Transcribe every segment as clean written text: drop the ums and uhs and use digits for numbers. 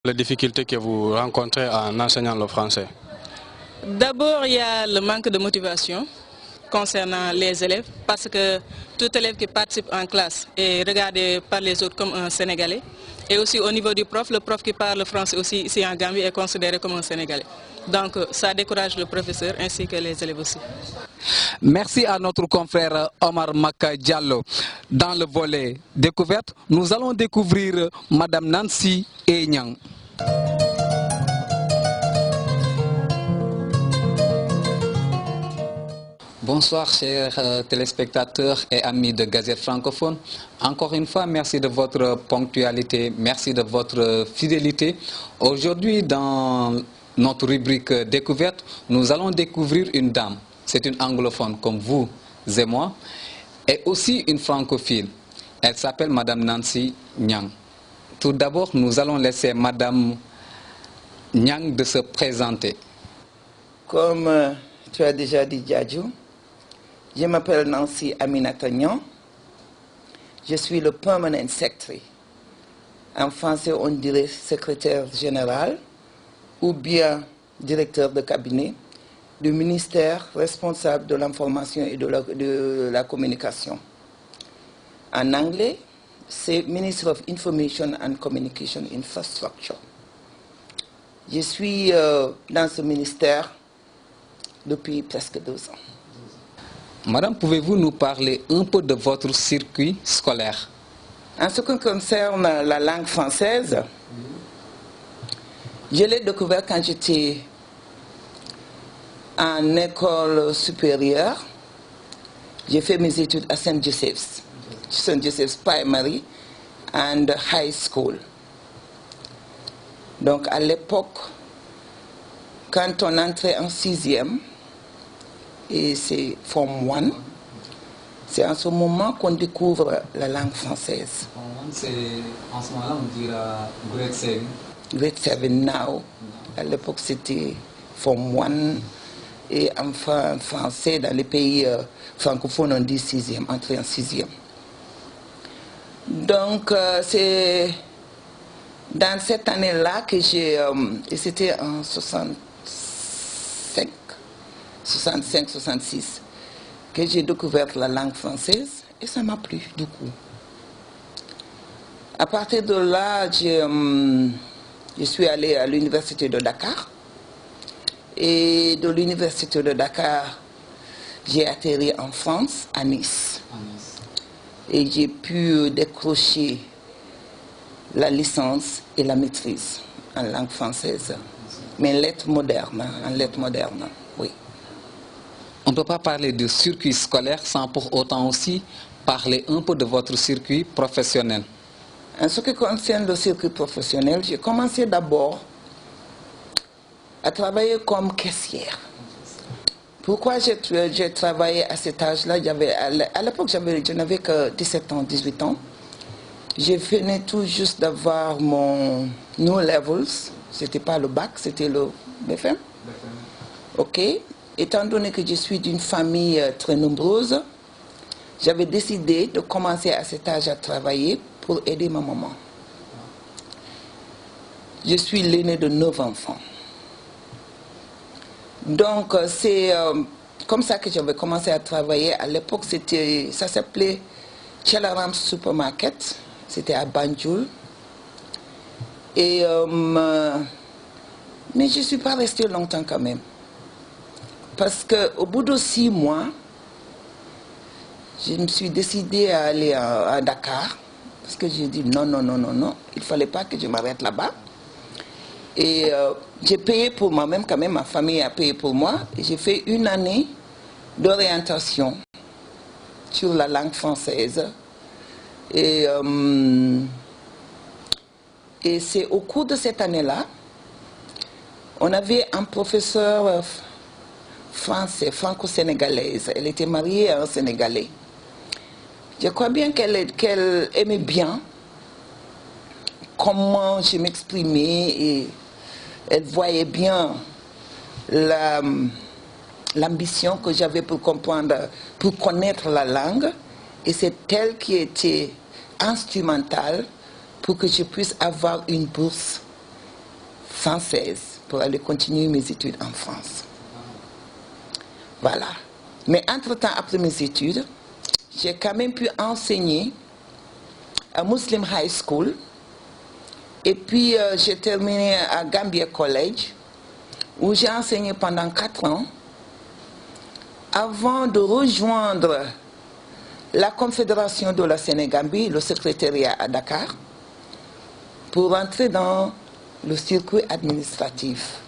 Les difficultés que vous rencontrez en enseignant le français? D'abord, il y a le manque de motivation concernant les élèves, parce que tout élève qui participe en classe est regardé par les autres comme un Sénégalais. Et aussi au niveau du prof, le prof qui parle français aussi ici en Gambie est considéré comme un Sénégalais. Donc ça décourage le professeur ainsi que les élèves aussi. Merci à notre confrère Omar Maka Diallo. Dans le volet découverte, nous allons découvrir Madame Nancy Enyang. Bonsoir chers téléspectateurs et amis de Gazette francophone. Encore une fois, merci de votre ponctualité, merci de votre fidélité. Aujourd'hui, dans notre rubrique découverte, nous allons découvrir une dame. C'est une anglophone comme vous et moi, et aussi une francophile. Elle s'appelle Madame Nancy Nyang. Tout d'abord, nous allons laisser Madame Nyang de se présenter. Comme tu as déjà dit, Djadjo, je m'appelle Nancy Aminata Nyang. Je suis le permanent secretary. En français, on dirait secrétaire général ou bien directeur de cabinet du ministère responsable de l'information et de la communication. En anglais, c'est Minister of Information and Communication Infrastructure. Je suis dans ce ministère depuis presque 2 ans. Madame, pouvez-vous nous parler un peu de votre circuit scolaire? En ce qui concerne la langue française, je l'ai découvert quand j'étais en école supérieure. J'ai fait mes études à St. Joseph's Primary and High School. Donc à l'époque, quand on entrait en 6e, et c'est Form 1, c'est en ce moment qu'on découvre la langue française. En ce moment-là, on dira grade 7. Grade 7 now. À l'époque, c'était Form 1. Et enfin, en français, dans les pays francophones, on dit 6e, entrer en 6e. Donc, c'est dans cette année-là que j'ai... et c'était en 65-66, que j'ai découvert la langue française et ça m'a plu du coup. À partir de là, je suis allée à l'université de Dakar et de l'université de Dakar, j'ai atterri en France, à Nice. Et j'ai pu décrocher la licence et la maîtrise en langue française, mais en lettres modernes, oui. On ne peut pas parler de circuit scolaire sans pour autant aussi parler un peu de votre circuit professionnel. En ce qui concerne le circuit professionnel, j'ai commencé d'abord à travailler comme caissière. Pourquoi j'ai travaillé à cet âge-là? À l'époque, je n'avais que 17 ans, 18 ans. Je venais tout juste d'avoir mon New Levels. Ce n'était pas le bac, c'était le BFM. Ok. Étant donné que je suis d'une famille très nombreuse, j'avais décidé de commencer à cet âge à travailler pour aider ma maman. Je suis l'aîné de 9 enfants. Donc c'est comme ça que j'avais commencé à travailler. À l'époque, ça s'appelait Chalaram Supermarket. C'était à Banjul. Et, mais je ne suis pas restée longtemps quand même. Parce qu'au bout de 6 mois, je me suis décidée à aller à Dakar. Parce que j'ai dit non, il ne fallait pas que je m'arrête là-bas. Et j'ai payé pour moi-même, quand même, ma famille a payé pour moi. Et j'ai fait 1 année d'orientation sur la langue française. Et c'est au cours de cette année-là, on avait un professeur français, franco-sénégalaise. Elle était mariée à un Sénégalais. Je crois bien qu'elle aimait bien comment je m'exprimais et elle voyait bien l'ambition que j'avais pour comprendre, pour connaître la langue. Et c'est elle qui était instrumentale pour que je puisse avoir une bourse française pour aller continuer mes études en France. Voilà. Mais entre-temps, après mes études, j'ai quand même pu enseigner à Muslim High School. Et puis, j'ai terminé à Gambia College, où j'ai enseigné pendant 4 ans, avant de rejoindre la Confédération de la Sénégambie, le secrétariat à Dakar, pour entrer dans le circuit administratif.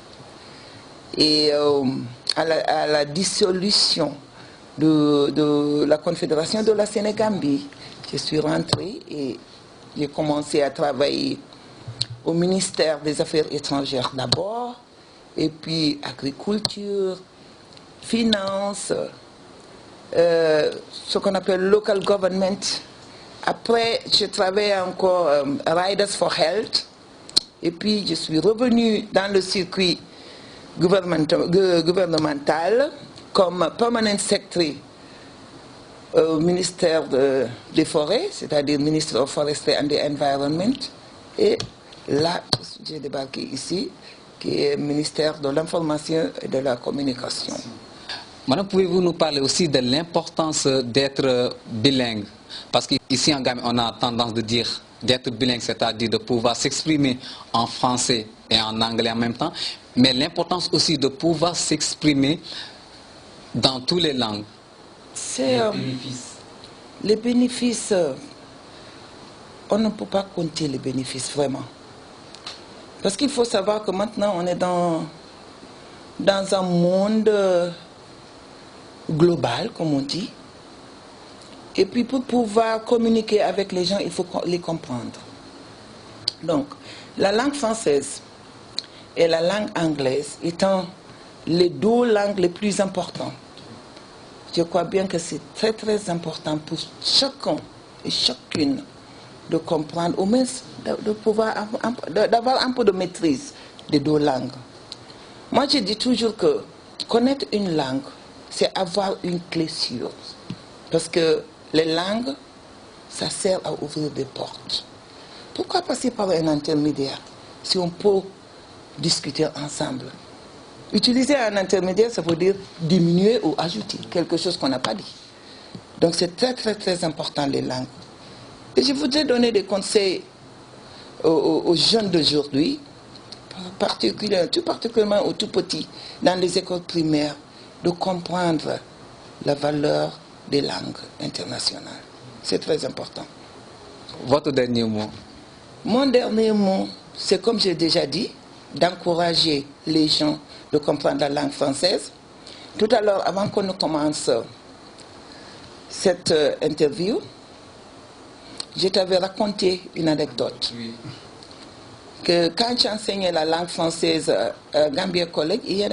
Et à la dissolution de la Confédération de la Sénégambie, je suis rentrée et j'ai commencé à travailler au ministère des Affaires étrangères d'abord, et puis agriculture, finance, ce qu'on appelle local government. Après, je travaillais encore Riders for Health, et puis je suis revenue dans le circuit gouvernemental comme permanent secretary au ministère des Forêts, c'est-à-dire Ministre of Forestry and the Environment. Et là, j'ai débarqué ici, qui est le ministère de l'Information et de la Communication. Madame, pouvez-vous nous parler aussi de l'importance d'être bilingue? Parce qu'ici en Gambie, on a tendance de dire d'être bilingue, c'est-à-dire de pouvoir s'exprimer en français et en anglais en même temps, mais l'importance aussi de pouvoir s'exprimer dans toutes les langues. C'est les bénéfices, on ne peut pas compter les bénéfices vraiment. Parce qu'il faut savoir que maintenant on est dans un monde global, comme on dit. Et puis pour pouvoir communiquer avec les gens, il faut les comprendre. Donc, la langue française et la langue anglaise étant les 2 langues les plus importantes, je crois bien que c'est très très important pour chacun et chacune de comprendre, au moins de pouvoir d'avoir un peu de maîtrise des 2 langues. Moi, je dis toujours que connaître une langue, c'est avoir une clé sûre. Parce que les langues, ça sert à ouvrir des portes. Pourquoi passer par un intermédiaire si on peut discuter ensemble? Utiliser un intermédiaire, ça veut dire diminuer ou ajouter quelque chose qu'on n'a pas dit. Donc c'est très très très important les langues. Et je voudrais donner des conseils aux jeunes d'aujourd'hui, tout particulièrement aux tout petits, dans les écoles primaires, de comprendre la valeur des langues internationales. C'est très important. Votre dernier mot? Mon dernier mot, c'est comme j'ai déjà dit, d'encourager les gens de comprendre la langue française. Tout à l'heure, avant qu'on ne commence cette interview, je t'avais raconté une anecdote. Oui. Que quand j'enseignais la langue française à Gambia College, il y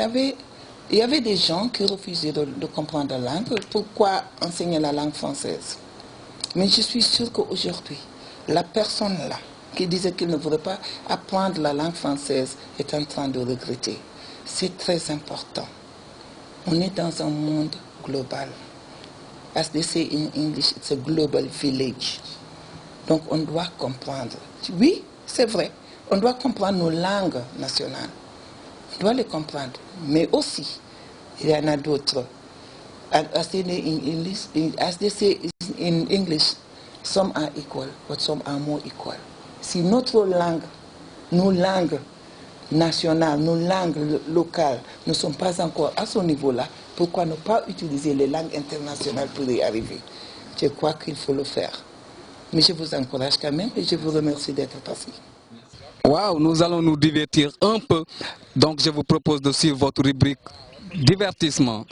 avait des gens qui refusaient de comprendre la langue. Pourquoi enseigner la langue française? Mais je suis sûre qu'aujourd'hui, la personne là, qui disait qu'il ne voudrait pas apprendre la langue française, est en train de regretter. C'est très important. On est dans un monde global. As they say in English, it's a global village. Donc on doit comprendre. Oui, c'est vrai. On doit comprendre nos langues nationales. On doit les comprendre. Mais aussi, il y en a d'autres. As they say in English, some are equal, but some are more equal. Si notre langue, nos langues nationales, nos langues locales ne sont pas encore à ce niveau-là, pourquoi ne pas utiliser les langues internationales pour y arriver? Je crois qu'il faut le faire. Mais je vous encourage quand même et je vous remercie d'être passé. Waouh, nous allons nous divertir un peu. Donc je vous propose de suivre votre rubrique divertissement.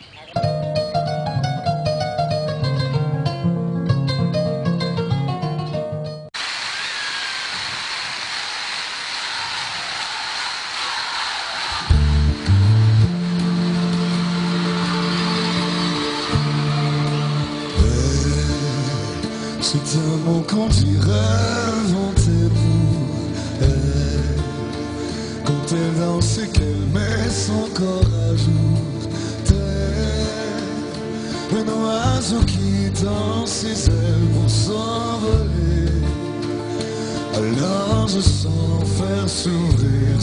C'est tellement quand j'y rêve en tes pour elle. Quand elle danse et qu'elle met son corps à jour. T'es un oiseau qui tend ses ailes pour s'envoler. Alors je sens faire sourire.